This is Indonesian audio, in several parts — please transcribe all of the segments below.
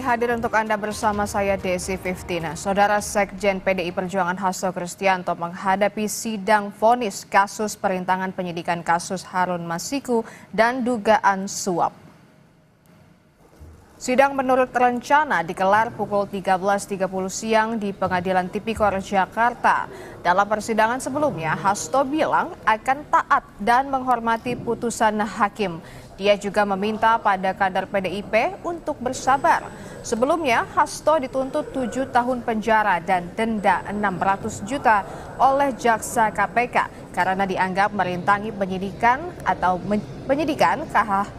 hadir untuk Anda bersama saya Desi 15. Saudara Sekjen PDI Perjuangan Hasto Kristianto menghadapi sidang vonis kasus perintangan penyidikan kasus Harun Masiku dan dugaan suap. Sidang menurut rencana digelar pukul 13.30 siang di Pengadilan Tipikor Jakarta. Dalam persidangan sebelumnya, Hasto bilang akan taat dan menghormati putusan hakim. Dia juga meminta pada kader PDIP untuk bersabar. Sebelumnya, Hasto dituntut 7 tahun penjara dan denda 600 juta oleh jaksa KPK karena dianggap merintangi penyidikan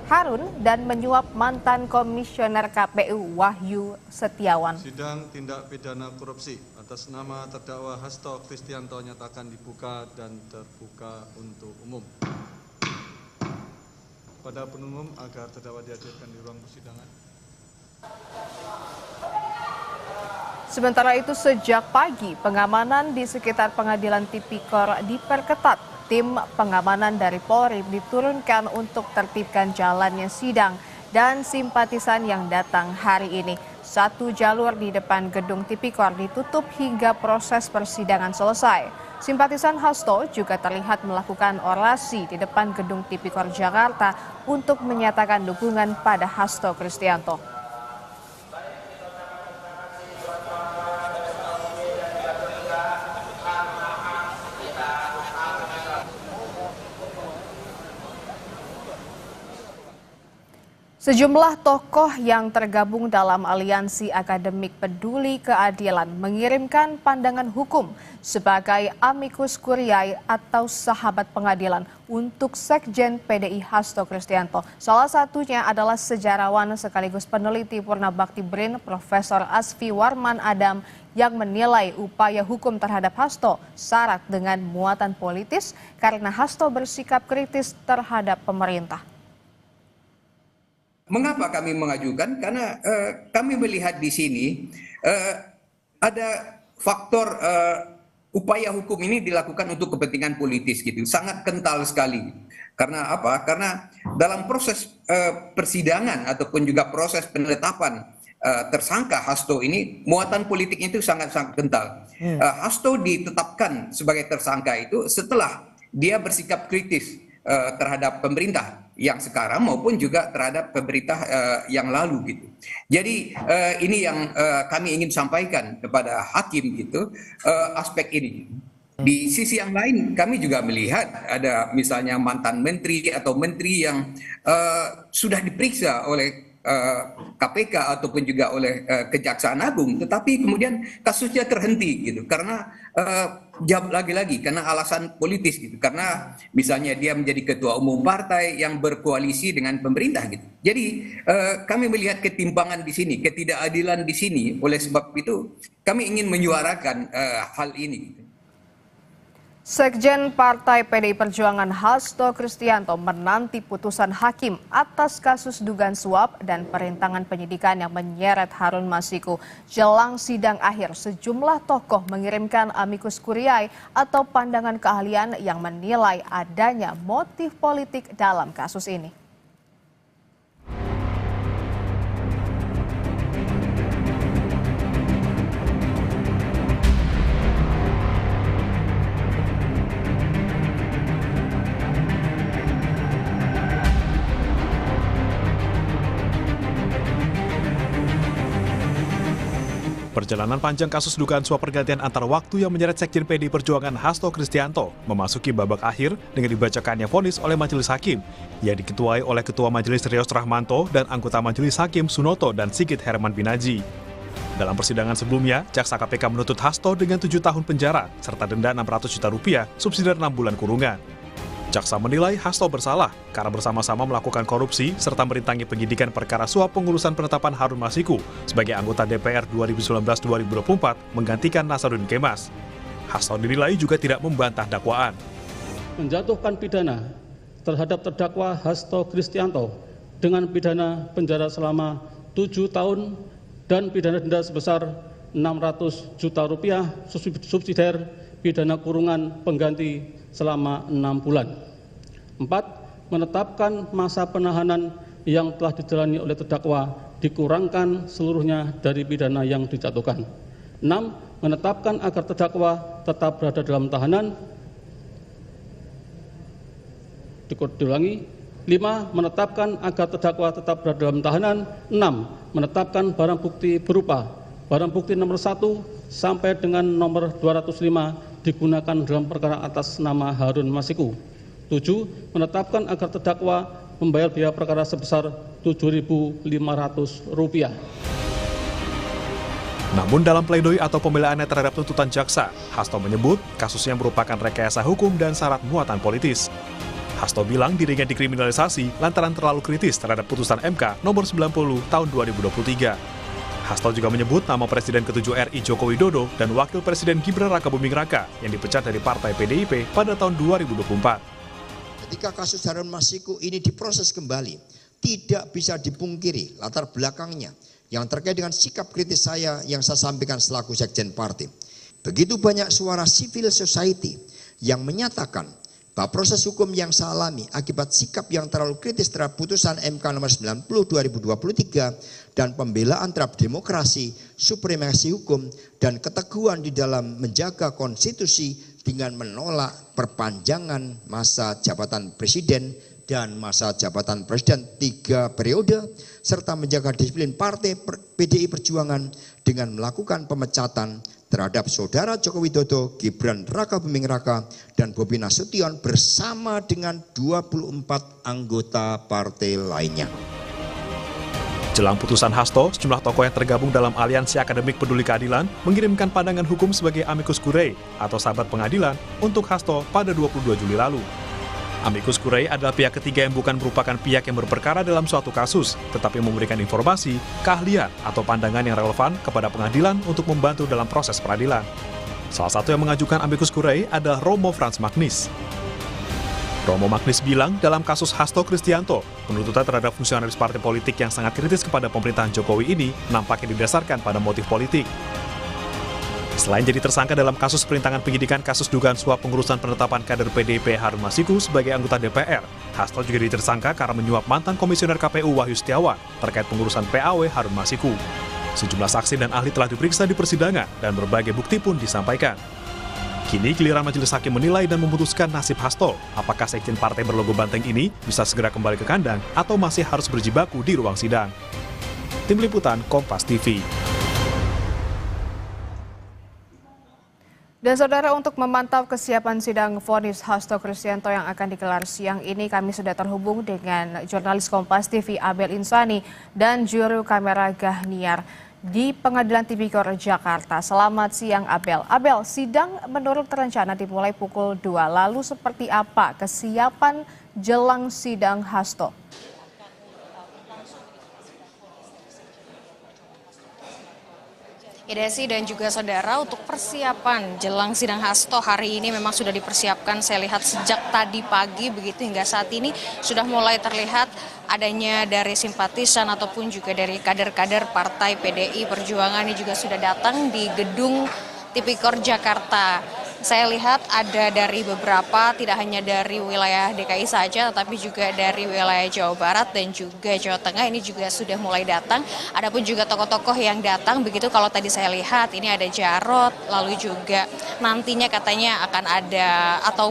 Harun dan menyuap mantan komisioner KPU Wahyu Setiawan. Sidang tindak pidana korupsi atas nama terdakwa Hasto Kristianto nyatakan dibuka dan terbuka untuk umum. Pada penuntut agar terdakwa dihadirkan di ruang persidangan. Sementara itu sejak pagi pengamanan di sekitar Pengadilan Tipikor diperketat. Tim pengamanan dari Polri diturunkan untuk tertibkan jalannya sidang dan simpatisan yang datang hari ini. Satu jalur di depan gedung Tipikor ditutup hingga proses persidangan selesai. Simpatisan Hasto juga terlihat melakukan orasi di depan gedung Tipikor Jakarta untuk menyatakan dukungan pada Hasto Kristianto. Sejumlah tokoh yang tergabung dalam aliansi akademik peduli keadilan mengirimkan pandangan hukum sebagai amicus curiae atau sahabat pengadilan untuk Sekjen PDI Hasto Kristianto. Salah satunya adalah sejarawan sekaligus peneliti Purnabakti BRIN Profesor Asfi Warman Adam yang menilai upaya hukum terhadap Hasto syarat dengan muatan politis karena Hasto bersikap kritis terhadap pemerintah. Mengapa kami mengajukan? Karena kami melihat di sini ada faktor upaya hukum ini dilakukan untuk kepentingan politis gitu, sangat kental sekali. Karena apa? Karena dalam proses persidangan ataupun juga proses penetapan tersangka Hasto ini muatan politiknya itu sangat-sangat kental. Hasto ditetapkan sebagai tersangka itu setelah dia bersikap kritis terhadap pemerintah yang sekarang maupun juga terhadap pemerintah yang lalu gitu. Jadi ini yang kami ingin sampaikan kepada hakim gitu, aspek ini. Di sisi yang lain kami juga melihat ada misalnya mantan menteri atau menteri yang sudah diperiksa oleh KPK ataupun juga oleh Kejaksaan Agung, tetapi kemudian kasusnya terhenti gitu karena lagi-lagi karena alasan politis gitu, karena misalnya dia menjadi ketua umum partai yang berkoalisi dengan pemerintah gitu. Jadi kami melihat ketimpangan di sini, ketidakadilan di sini. Oleh sebab itu kami ingin menyuarakan hal ini gitu. Sekjen Partai PDI Perjuangan Hasto Kristianto menanti putusan hakim atas kasus dugaan suap dan perintangan penyidikan yang menyeret Harun Masiku. Jelang sidang akhir, sejumlah tokoh mengirimkan amicus curiae atau pandangan keahlian yang menilai adanya motif politik dalam kasus ini. Perjalanan panjang kasus dugaan suap pergantian antar waktu yang menyeret Sekjen PDI Perjuangan Hasto Kristianto memasuki babak akhir dengan dibacakannya vonis oleh majelis hakim yang diketuai oleh Ketua Majelis Rios Rahmanto dan anggota Majelis Hakim Sunoto dan Sigit Herman Binaji. Dalam persidangan sebelumnya, jaksa KPK menuntut Hasto dengan 7 tahun penjara serta denda 600 juta rupiah subsidiar 6 bulan kurungan. Jaksa menilai Hasto bersalah karena bersama-sama melakukan korupsi serta merintangi penyidikan perkara suap pengurusan penetapan Harun Masiku sebagai anggota DPR 2019-2024 menggantikan Nasaruddin Kemas. Hasto dinilai juga tidak membantah dakwaan. Menjatuhkan pidana terhadap terdakwa Hasto Kristianto dengan pidana penjara selama 7 tahun dan pidana denda sebesar 600 juta rupiah subsidiar pidana kurungan pengganti selama 6 bulan. 4. Menetapkan masa penahanan yang telah dijalani oleh terdakwa dikurangkan seluruhnya dari pidana yang dijatuhkan. 6. Menetapkan agar terdakwa tetap berada dalam tahanan. Diulangi. 5. Menetapkan agar terdakwa tetap berada dalam tahanan. 6. Menetapkan barang bukti berupa barang bukti nomor 1 sampai dengan nomor 205 digunakan dalam perkara atas nama Harun Masiku. 7. Menetapkan agar terdakwa membayar biaya perkara sebesar Rp7.500. Namun dalam pledoi atau pembelaannya terhadap tuntutan jaksa, Hasto menyebut kasusnya merupakan rekayasa hukum dan syarat muatan politis. Hasto bilang dirinya dikriminalisasi lantaran terlalu kritis terhadap putusan MK nomor 90 tahun 2023. Hasto juga menyebut nama Presiden ke-7 RI Joko Widodo dan Wakil Presiden Gibran Rakabuming Raka yang dipecat dari Partai PDIP pada tahun 2024. Ketika kasus Harun Masiku ini diproses kembali, tidak bisa dipungkiri latar belakangnya yang terkait dengan sikap kritis saya yang saya sampaikan selaku Sekjen Partai. Begitu banyak suara civil society yang menyatakan bahwa proses hukum yang saya alami akibat sikap yang terlalu kritis terhadap putusan MK nomor 90 2023 dan pembelaan terhadap demokrasi, supremasi hukum, dan keteguhan di dalam menjaga konstitusi dengan menolak perpanjangan masa jabatan presiden dan masa jabatan presiden 3 periode, serta menjaga disiplin Partai PDI Perjuangan dengan melakukan pemecatan terhadap Saudara Joko Widodo, Gibran Rakabuming Raka, dan Bobi Nasution bersama dengan 24 anggota partai lainnya. Jelang putusan Hasto, sejumlah tokoh yang tergabung dalam Aliansi Akademik Peduli Keadilan mengirimkan pandangan hukum sebagai amicus curiae atau sahabat pengadilan untuk Hasto pada 22 Juli lalu. Amicus curiae adalah pihak ketiga yang bukan merupakan pihak yang berperkara dalam suatu kasus, tetapi memberikan informasi, keahlian, atau pandangan yang relevan kepada pengadilan untuk membantu dalam proses peradilan. Salah satu yang mengajukan amicus curiae adalah Romo Frans Magnis. Romo Magnis bilang dalam kasus Hasto Kristianto, penuntutan terhadap fungsionaris partai politik yang sangat kritis kepada pemerintahan Jokowi ini nampaknya didasarkan pada motif politik. Selain jadi tersangka dalam kasus perintangan penyidikan kasus dugaan suap pengurusan penetapan kader PDIP Harun Masiku sebagai anggota DPR, Hasto juga ditersangka karena menyuap mantan komisioner KPU Wahyu Setiawan terkait pengurusan PAW Harun Masiku. Sejumlah saksi dan ahli telah diperiksa di persidangan dan berbagai bukti pun disampaikan. Kini giliran majelis hakim menilai dan memutuskan nasib Hasto, apakah sekjen partai berlogo banteng ini bisa segera kembali ke kandang atau masih harus berjibaku di ruang sidang. Tim Liputan Kompas TV. Dan saudara, untuk memantau kesiapan sidang vonis Hasto Kristianto yang akan digelar siang ini, kami sudah terhubung dengan jurnalis Kompas TV Abel Insani dan juru kamera Gahniar di Pengadilan Tipikor Jakarta. Selamat siang Abel. Abel, sidang menurut rencana dimulai pukul 2. Lalu seperti apa kesiapan jelang sidang Hasto? Ya Desi dan juga saudara, untuk persiapan jelang sidang Hasto hari ini memang sudah dipersiapkan. Saya lihat sejak tadi pagi begitu hingga saat ini sudah mulai terlihat adanya dari simpatisan ataupun juga dari kader-kader Partai PDI Perjuangan ini juga sudah datang di gedung Tipikor Jakarta. Saya lihat ada dari beberapa, tidak hanya dari wilayah DKI saja, tetapi juga dari wilayah Jawa Barat dan juga Jawa Tengah ini juga sudah mulai datang. Adapun juga tokoh-tokoh yang datang, begitu kalau tadi saya lihat ini ada Jarot, lalu juga nantinya katanya akan ada atau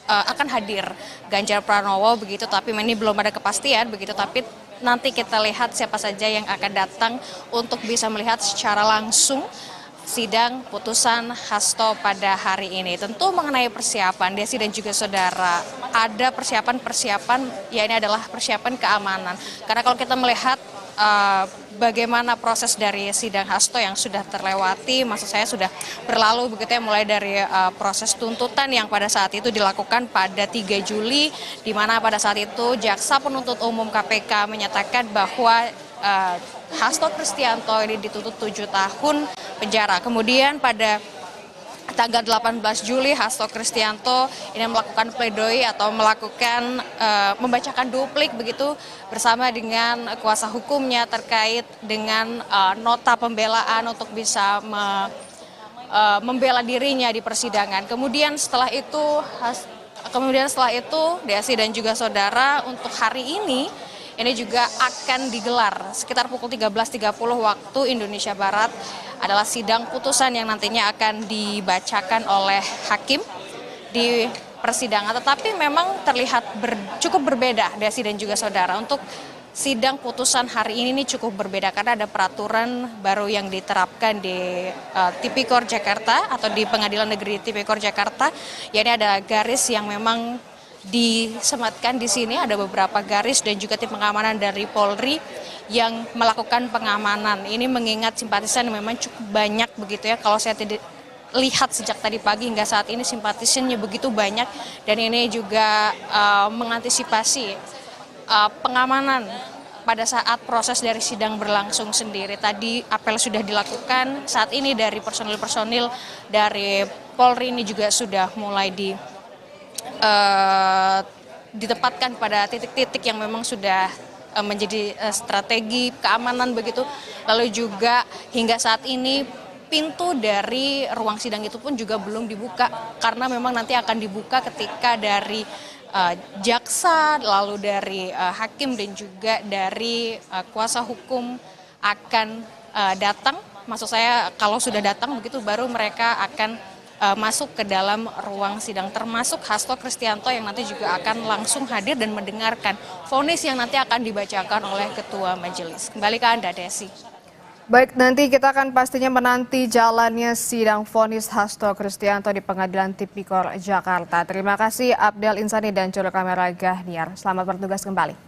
akan hadir Ganjar Pranowo begitu, tapi ini belum ada kepastian begitu, tapi nanti kita lihat siapa saja yang akan datang untuk bisa melihat secara langsung sidang putusan Hasto pada hari ini. Tentu mengenai persiapan, Desi dan juga saudara, ada persiapan-persiapan, ya ini adalah persiapan keamanan. Karena kalau kita melihat bagaimana proses dari sidang Hasto yang sudah terlewati, maksud saya sudah berlalu begitu ya, mulai dari proses tuntutan yang pada saat itu dilakukan pada 3 Juli, di mana pada saat itu Jaksa Penuntut Umum KPK menyatakan bahwa Hasto Kristianto ini dituntut 7 tahun penjara. Kemudian pada tanggal 18 Juli Hasto Kristianto ini melakukan pledoi atau melakukan membacakan duplik begitu bersama dengan kuasa hukumnya terkait dengan nota pembelaan untuk bisa membela dirinya di persidangan. Kemudian setelah itu Desi dan juga saudara, untuk hari ini ini juga akan digelar sekitar pukul 13.30 waktu Indonesia Barat. Adalah sidang putusan yang nantinya akan dibacakan oleh hakim di persidangan. Tetapi memang terlihat cukup berbeda, Desi dan juga saudara. Untuk sidang putusan hari ini cukup berbeda karena ada peraturan baru yang diterapkan di Tipikor Jakarta atau di Pengadilan Negeri Tipikor Jakarta. Yakni ada garis yang memang disematkan di sini, ada beberapa garis dan juga tim pengamanan dari Polri yang melakukan pengamanan. Ini mengingat simpatisan memang cukup banyak begitu ya. Kalau saya lihat sejak tadi pagi hingga saat ini simpatisannya begitu banyak, dan ini juga mengantisipasi pengamanan pada saat proses dari sidang berlangsung sendiri. Tadi apel sudah dilakukan, saat ini dari personil-personil dari Polri ini juga sudah mulai ditempatkan pada titik-titik yang memang sudah menjadi strategi keamanan begitu. Lalu juga hingga saat ini pintu dari ruang sidang itu pun juga belum dibuka, karena memang nanti akan dibuka ketika dari jaksa, lalu dari hakim dan juga dari kuasa hukum akan datang. Maksud saya kalau sudah datang begitu baru mereka akan masuk ke dalam ruang sidang, termasuk Hasto Kristianto yang nanti juga akan langsung hadir dan mendengarkan vonis yang nanti akan dibacakan oleh ketua majelis. Kembali ke Anda, Desi. Baik, nanti kita akan pastinya menanti jalannya sidang vonis Hasto Kristianto di Pengadilan Tipikor Jakarta. Terima kasih Abdel Insani dan juru kamera Gahniar. Selamat bertugas kembali.